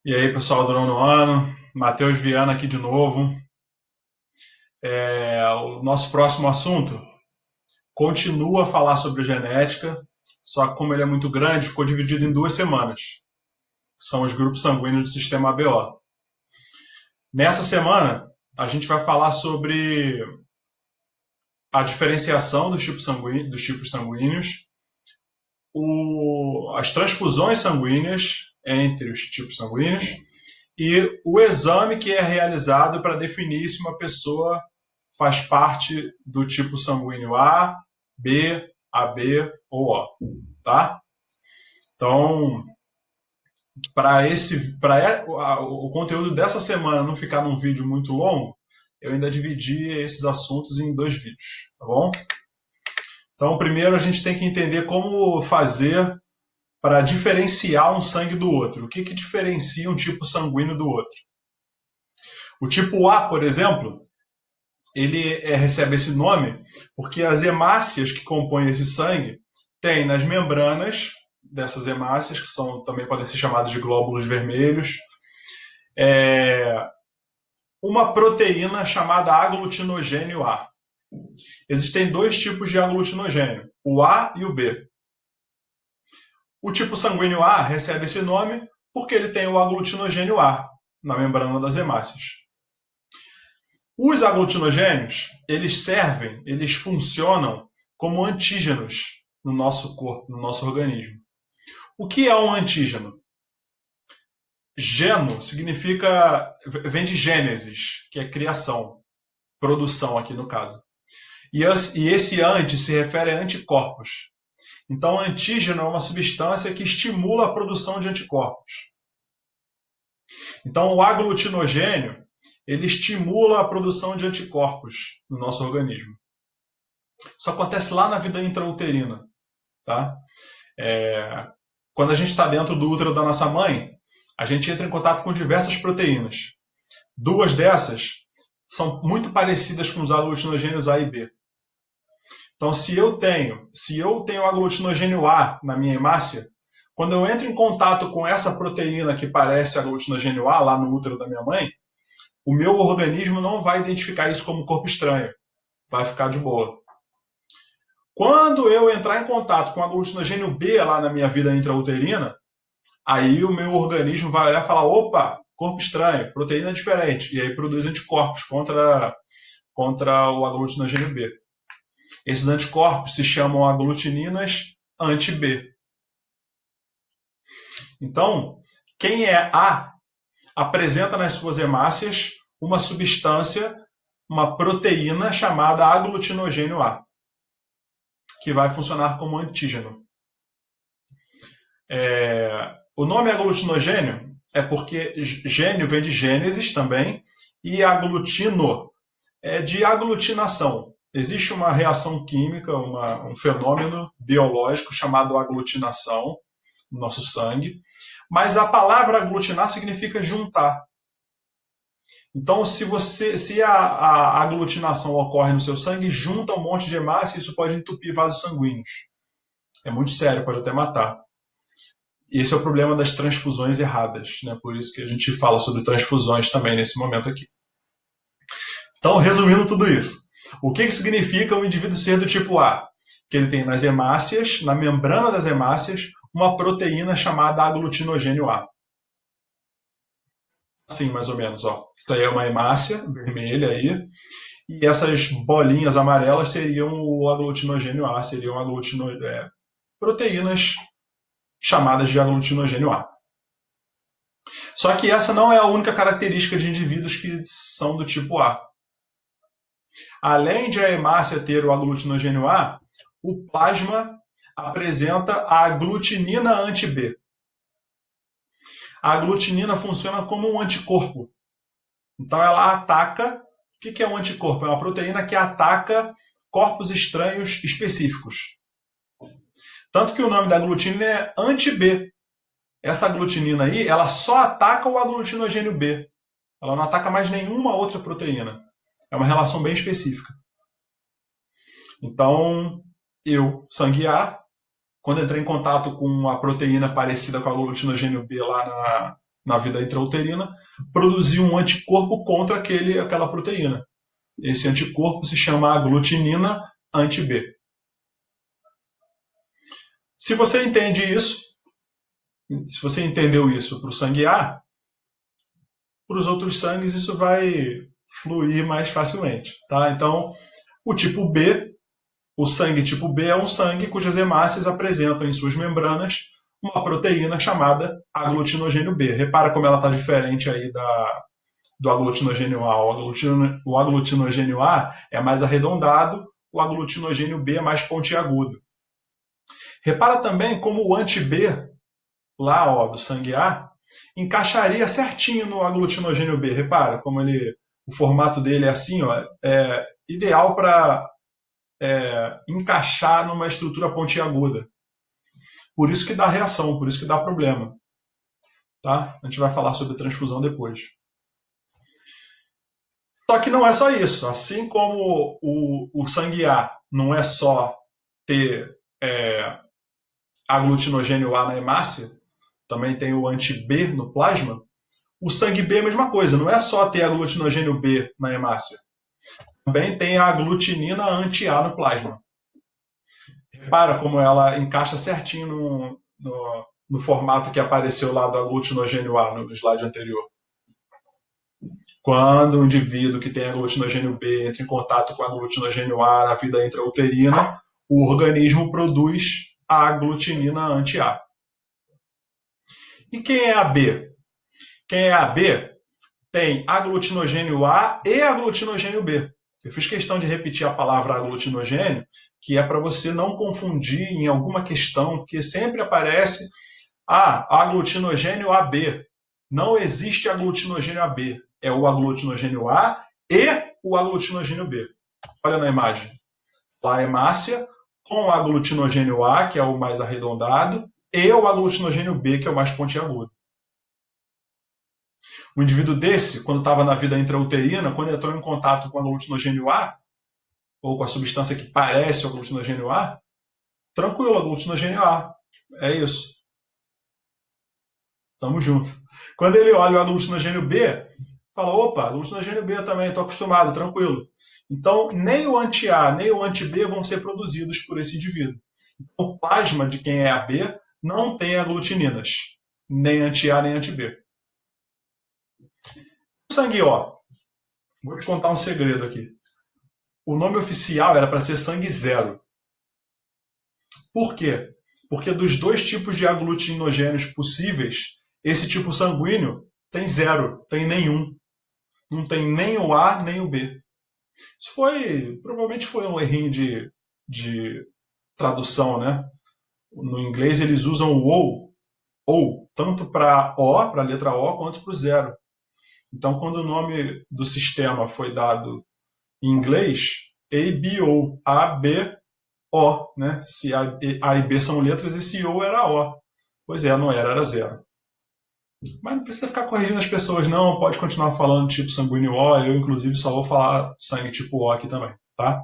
E aí, pessoal do nono ano, Matheus Viana aqui de novo. O nosso próximo assunto continua a falar sobre genética, só que como ele é muito grande, ficou dividido em 2 semanas. São os grupos sanguíneos do sistema ABO. Nessa semana, a gente vai falar sobre a diferenciação dos tipos sanguíneos, as transfusões sanguíneas entre os tipos sanguíneos e o exame que é realizado para definir se uma pessoa faz parte do tipo sanguíneo A, B, AB ou O, tá? Então, para o conteúdo dessa semana não ficar num vídeo muito longo, eu ainda dividi esses assuntos em 2 vídeos, tá bom? Então, primeiro a gente tem que entender como fazer para diferenciar um sangue do outro. O que diferencia um tipo sanguíneo do outro? O tipo A, por exemplo, ele recebe esse nome porque as hemácias que compõem esse sangue têm nas membranas dessas hemácias, que também podem ser chamadas de glóbulos vermelhos, é, uma proteína chamada aglutinogênio A. Existem 2 tipos de aglutinogênio, o A e o B. O tipo sanguíneo A recebe esse nome porque ele tem o aglutinogênio A na membrana das hemácias. Os aglutinogênios, eles funcionam como antígenos no nosso corpo, no nosso organismo. O que é um antígeno? Geno vem de gênesis, que é criação, produção aqui no caso. E esse anti se refere a anticorpos. Então, antígeno é uma substância que estimula a produção de anticorpos. Então, o aglutinogênio, ele estimula a produção de anticorpos no nosso organismo. Isso acontece lá na vida intrauterina, tá? Quando a gente está dentro do útero da nossa mãe, a gente entra em contato com diversas proteínas. 2 dessas são muito parecidas com os aglutinogênios A e B. Então, se eu tenho aglutinogênio A na minha hemácia, quando eu entro em contato com essa proteína que parece aglutinogênio A lá no útero da minha mãe, o meu organismo não vai identificar isso como corpo estranho. Vai ficar de boa. Quando eu entrar em contato com aglutinogênio B lá na minha vida intrauterina, aí o meu organismo vai olhar e falar: opa, corpo estranho, proteína diferente. E aí produz anticorpos contra o aglutinogênio B. Esses anticorpos se chamam aglutininas anti-B. Então, quem é A apresenta nas suas hemácias uma substância, uma proteína chamada aglutinogênio A, que vai funcionar como antígeno. O nome aglutinogênio é porque gênio vem de gênesis também, e aglutino é de aglutinação. Existe uma reação química, um fenômeno biológico chamado aglutinação no nosso sangue, mas a palavra aglutinar significa juntar. Então, se a aglutinação ocorre no seu sangue, junta um monte de hemácia e isso pode entupir vasos sanguíneos. É muito sério, pode até matar. Esse é o problema das transfusões erradas, né? Por isso que a gente fala sobre transfusões também nesse momento aqui. Então, resumindo tudo isso, o que significa um indivíduo ser do tipo A? Que ele tem nas hemácias, na membrana das hemácias, uma proteína chamada aglutinogênio A. Assim, mais ou menos, ó. Isso aí é uma hemácia vermelha aí, e essas bolinhas amarelas seriam o aglutinogênio A, seriam proteínas chamadas de aglutinogênio A. Só que essa não é a única característica de indivíduos que são do tipo A. Além de a hemácia ter o aglutinogênio A, o plasma apresenta a aglutinina anti-B. A aglutinina funciona como um anticorpo. Então ela ataca. O que é um anticorpo? É uma proteína que ataca corpos estranhos específicos. Tanto que o nome da aglutinina é anti-B. Essa aglutinina aí, ela só ataca o aglutinogênio B. Ela não ataca mais nenhuma outra proteína. É uma relação bem específica. Então, sangue A, quando entrei em contato com uma proteína parecida com a aglutinogênio B lá na vida intrauterina, produzir um anticorpo contra aquela proteína. Esse anticorpo se chama aglutinina anti-B. Se você entende isso, se você entendeu isso para o sangue A, para os outros sangues isso vai fluir mais facilmente. Tá? Então, o tipo B, o sangue tipo B é um sangue cujas hemácias apresentam em suas membranas uma proteína chamada aglutinogênio B. Repara como ela está diferente aí do aglutinogênio A. O aglutinogênio A é mais arredondado, o aglutinogênio B é mais pontiagudo. Repara também como o anti-B, lá do sangue A, encaixaria certinho no aglutinogênio B. Repara como o formato dele é assim, é ideal para encaixar numa estrutura pontiaguda. Por isso que dá reação, por isso que dá problema. Tá? A gente vai falar sobre transfusão depois. Só que não é só isso. Assim como o sangue A não é só ter aglutinogênio A na hemácia, também tem o anti-B no plasma, o sangue B é a mesma coisa, não é só ter aglutinogênio B na hemácia, também tem a aglutinina anti-A no plasma. Repara como ela encaixa certinho no formato que apareceu lá do aglutinogênio A no slide anterior. Quando o indivíduo que tem aglutinogênio B entra em contato com aglutinogênio A na vida intrauterina, o organismo produz a aglutinina anti-A. E quem é a B? Quem é a B tem aglutinogênio A e aglutinogênio B. Eu fiz questão de repetir a palavra aglutinogênio, que é para você não confundir em alguma questão, porque sempre aparece aglutinogênio AB. Não existe aglutinogênio AB. É o aglutinogênio A e o aglutinogênio B. Olha na imagem. Lá a hemácia com o aglutinogênio A, que é o mais arredondado, e o aglutinogênio B, que é o mais pontiagudo. O indivíduo desse, quando estava na vida intrauterina, quando entrou em contato com o aglutinogênio A, ou com a substância que parece o aglutinogênio A, tranquilo, aglutinogênio A. É isso. Tamo junto. Quando ele olha o aglutinogênio B, fala, opa, aglutinogênio B também, estou acostumado, tranquilo. Então, nem o anti-A, nem o anti-B vão ser produzidos por esse indivíduo. Então, o plasma de quem é AB não tem aglutininas, nem anti-A, nem anti-B. O sangue O, vou te contar um segredo aqui. O nome oficial era para ser sangue zero. Por quê? Porque dos dois tipos de aglutinogênios possíveis, esse tipo sanguíneo tem zero, tem nenhum. Não tem nem o A nem o B. Isso provavelmente foi um errinho de tradução, né? No inglês eles usam o ou tanto para O, para a letra O, quanto para o zero. Então, quando o nome do sistema foi dado em inglês, ABO, A, B, O, né? Se A e B são letras, esse O era O. Pois é, não era zero. Mas não precisa ficar corrigindo as pessoas, não. Pode continuar falando tipo sanguíneo O. Eu, inclusive, só vou falar sangue tipo O aqui também, tá?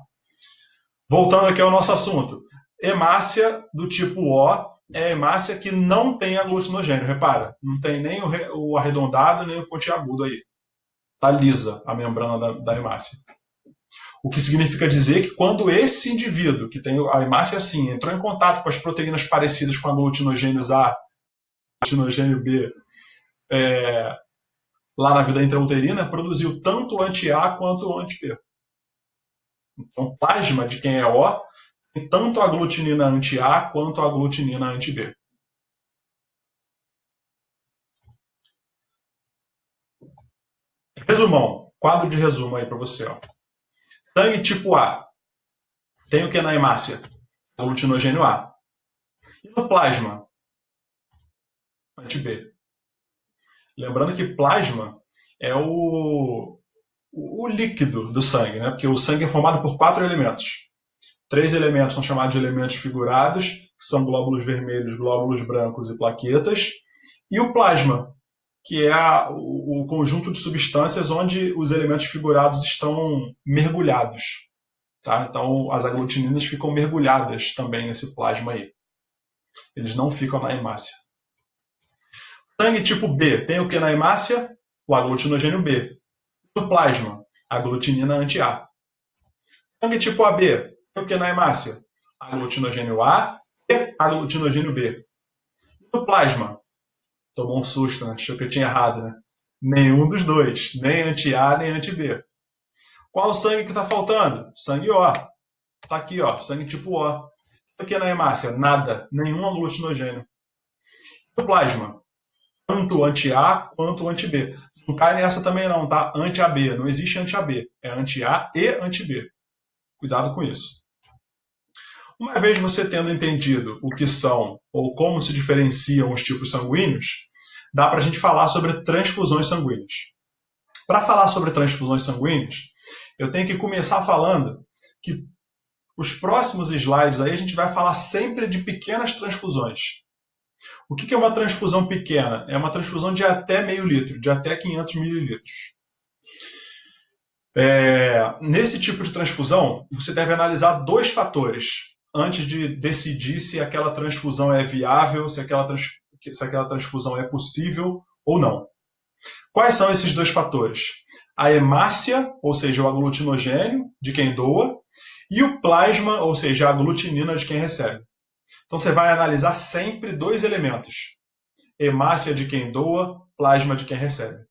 Voltando aqui ao nosso assunto. Hemácia do tipo O é a hemácia que não tem aglutinogênio. Repara, não tem nem o arredondado, nem o pontiagudo aí. Está lisa a membrana da hemácia. O que significa dizer que quando esse indivíduo, que tem a hemácia assim, entrou em contato com as proteínas parecidas com aglutinogênios A, aglutinogênio B, lá na vida intrauterina, produziu tanto o anti-A quanto o anti-B. Então, o plasma de quem é O tem tanto a aglutinina anti-A quanto a aglutinina anti-B. Resumão, quadro de resumo aí para você. Ó. Sangue tipo A tem o que na hemácia? Aglutinogênio A. E no plasma? Anti-B. Lembrando que plasma é o líquido do sangue, né? Porque o sangue é formado por 4 elementos. 3 elementos são chamados de elementos figurados, que são glóbulos vermelhos, glóbulos brancos e plaquetas. E o plasma, que é o conjunto de substâncias onde os elementos figurados estão mergulhados. Tá? Então, as aglutininas ficam mergulhadas também nesse plasma aí. Eles não ficam na hemácia. Sangue tipo B tem o que na hemácia? O aglutinogênio B. No plasma, a aglutinina anti-A. Sangue tipo AB tem o que na hemácia? Aglutinogênio A e aglutinogênio B. No plasma, tomou um susto, né? Achou que eu tinha errado, né? Nenhum dos dois, nem anti-A nem anti-B. Qual o sangue que está faltando? Sangue O. Está aqui, ó, sangue tipo O. O que na hemácia? Nada, nenhum aglutinogênio. No plasma, tanto anti-A quanto anti-B. Não cai nessa também não, tá? Anti-AB, não existe anti-AB, é anti-A e anti-B. Cuidado com isso. Uma vez você tendo entendido o que são ou como se diferenciam os tipos sanguíneos, dá para a gente falar sobre transfusões sanguíneas. Para falar sobre transfusões sanguíneas, eu tenho que começar falando que os próximos slides aí a gente vai falar sempre de pequenas transfusões. O que é uma transfusão pequena? É uma transfusão de até meio litro, de até 500 mililitros. Nesse tipo de transfusão, você deve analisar dois fatores antes de decidir se aquela transfusão é viável, se aquela transfusão é possível ou não. Quais são esses dois fatores? A hemácia, ou seja, o aglutinogênio de quem doa, e o plasma, ou seja, a aglutinina de quem recebe. Então você vai analisar sempre dois elementos: hemácia de quem doa, plasma de quem recebe.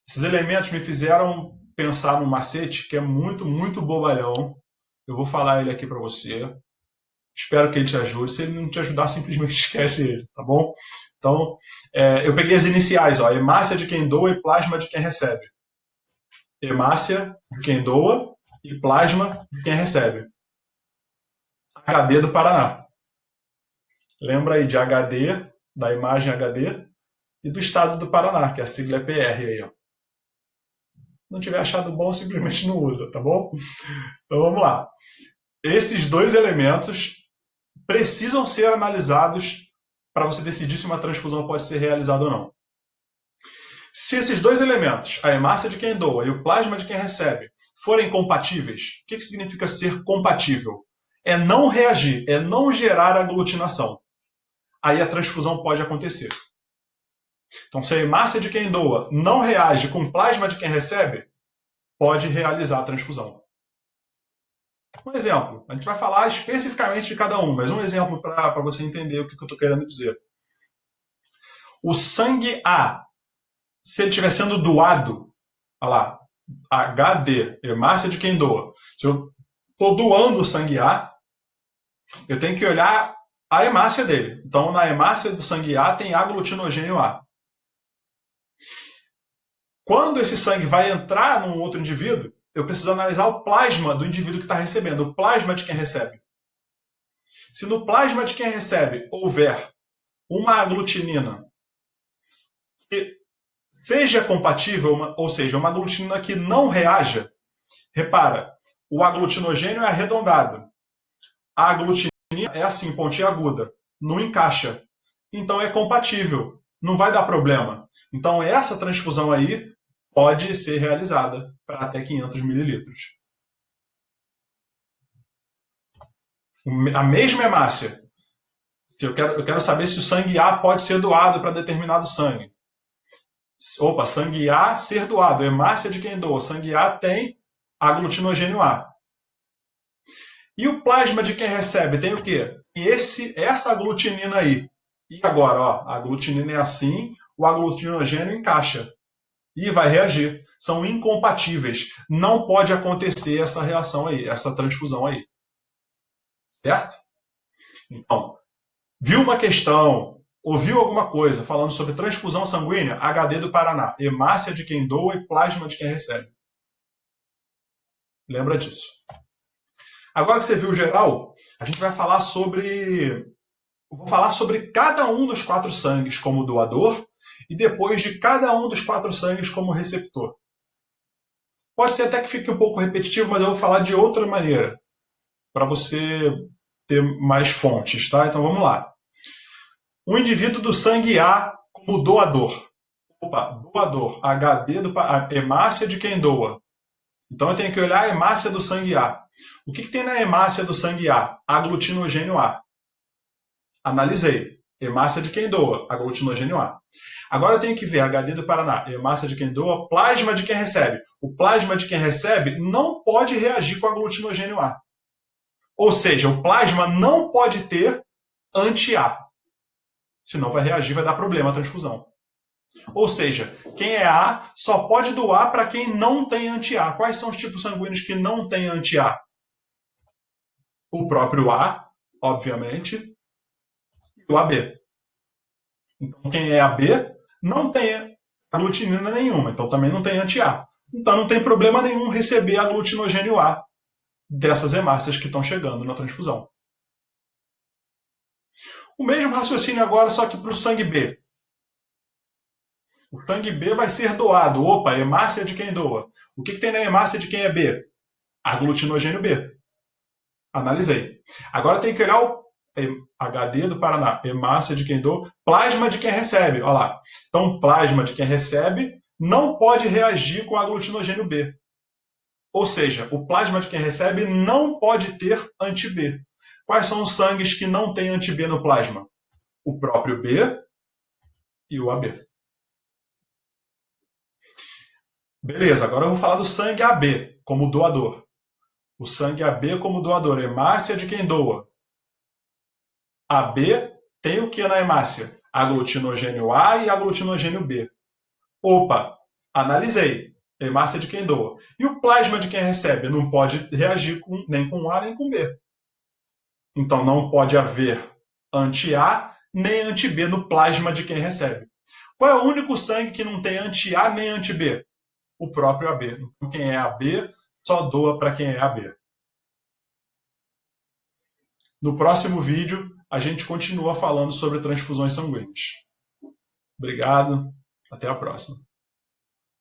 Esses elementos me fizeram pensar num macete que é muito, muito bobalhão. Eu vou falar ele aqui para você. Espero que ele te ajude. Se ele não te ajudar, simplesmente esquece ele, tá bom? Então, eu peguei as iniciais, ó, hemácia de quem doa e plasma de quem recebe. Hemácia de quem doa e plasma de quem recebe. HD do Paraná. Lembra aí de HD, da imagem HD, e do estado do Paraná, que a sigla é PR aí, ó. Não tiver achado bom, simplesmente não usa, tá bom? Então vamos lá. Esses dois elementos precisam ser analisados para você decidir se uma transfusão pode ser realizada ou não. Se esses dois elementos, a hemácia de quem doa e o plasma de quem recebe, forem compatíveis, o que significa ser compatível? É não reagir, é não gerar aglutinação. Aí a transfusão pode acontecer. Então, se a hemácia de quem doa não reage com o plasma de quem recebe, pode realizar a transfusão. Um exemplo, a gente vai falar especificamente de cada um, mas um exemplo para você entender o que eu estou querendo dizer. O sangue A, se ele estiver sendo doado, olha lá, HD, hemácia de quem doa. Se eu estou doando o sangue A, eu tenho que olhar a hemácia dele. Então, na hemácia do sangue A tem aglutinogênio A. Quando esse sangue vai entrar num outro indivíduo, eu preciso analisar o plasma do indivíduo que está recebendo, o plasma de quem recebe. Se no plasma de quem recebe houver uma aglutinina que seja compatível, ou seja, uma aglutinina que não reaja, repara, o aglutinogênio é arredondado. A aglutinina é assim, pontiaguda, não encaixa. Então é compatível, não vai dar problema. Então essa transfusão aí pode ser realizada para até 500 mililitros. A mesma hemácia. Eu quero saber se o sangue A pode ser doado para determinado sangue. Opa, sangue A ser doado. Hemácia de quem doa. Sangue A tem aglutinogênio A. E o plasma de quem recebe tem o quê? Essa aglutinina aí. E agora, ó, a aglutinina é assim, o aglutinogênio encaixa. E vai reagir. São incompatíveis. Não pode acontecer essa reação aí, essa transfusão aí. Certo? Então, viu uma questão, ouviu alguma coisa falando sobre transfusão sanguínea? HD do Paraná. Hemácia de quem doa e plasma de quem recebe. Lembra disso. Agora que você viu o geral, a gente vai falar sobre... Vou falar sobre cada um dos 4 sangues como doador e depois de cada um dos 4 sangues como receptor. Pode ser até que fique um pouco repetitivo, mas eu vou falar de outra maneira, para você ter mais fontes, tá? Então vamos lá. Um indivíduo do sangue A como doador. Opa, doador. HD do hemácia de quem doa. Então eu tenho que olhar a hemácia do sangue A. O que tem na hemácia do sangue A? Aglutinogênio A. Analisei. hemácia de quem doa, aglutinogênio A. Agora eu tenho que ver HD do Paraná, hemácia de quem doa, plasma de quem recebe. O plasma de quem recebe não pode reagir com aglutinogênio A. Ou seja, o plasma não pode ter anti-A. Senão vai reagir, vai dar problema a transfusão. Ou seja, quem é A só pode doar para quem não tem anti-A. Quais são os tipos sanguíneos que não têm anti-A? O próprio A, obviamente, e o AB. Então, quem é AB não tem aglutinina nenhuma, então também não tem anti-A. Então, não tem problema nenhum receber aglutinogênio A dessas hemácias que estão chegando na transfusão. O mesmo raciocínio agora, só que para o sangue B. O sangue B vai ser doado. Opa, hemácia de quem doa. O que tem na hemácia de quem é B? Aglutinogênio B. Analisei. Agora tem que olhar o HD do Paraná. Hemácia de quem doa. Plasma de quem recebe. Olha lá. Então, plasma de quem recebe não pode reagir com aglutinogênio B. Ou seja, o plasma de quem recebe não pode ter anti-B. Quais são os sangues que não têm anti-B no plasma? O próprio B e o AB. Beleza, agora eu vou falar do sangue AB como doador. O sangue AB como doador. Hemácia de quem doa. AB tem o que na hemácia? Aglutinogênio A e aglutinogênio B. Opa, analisei. Hemácia de quem doa. E o plasma de quem recebe? Não pode reagir nem com A nem com B. Então não pode haver anti-A nem anti-B no plasma de quem recebe. Qual é o único sangue que não tem anti-A nem anti-B? O próprio AB. Então quem é AB só doa para quem é AB. No próximo vídeo, a gente continua falando sobre transfusões sanguíneas. Obrigado, até a próxima.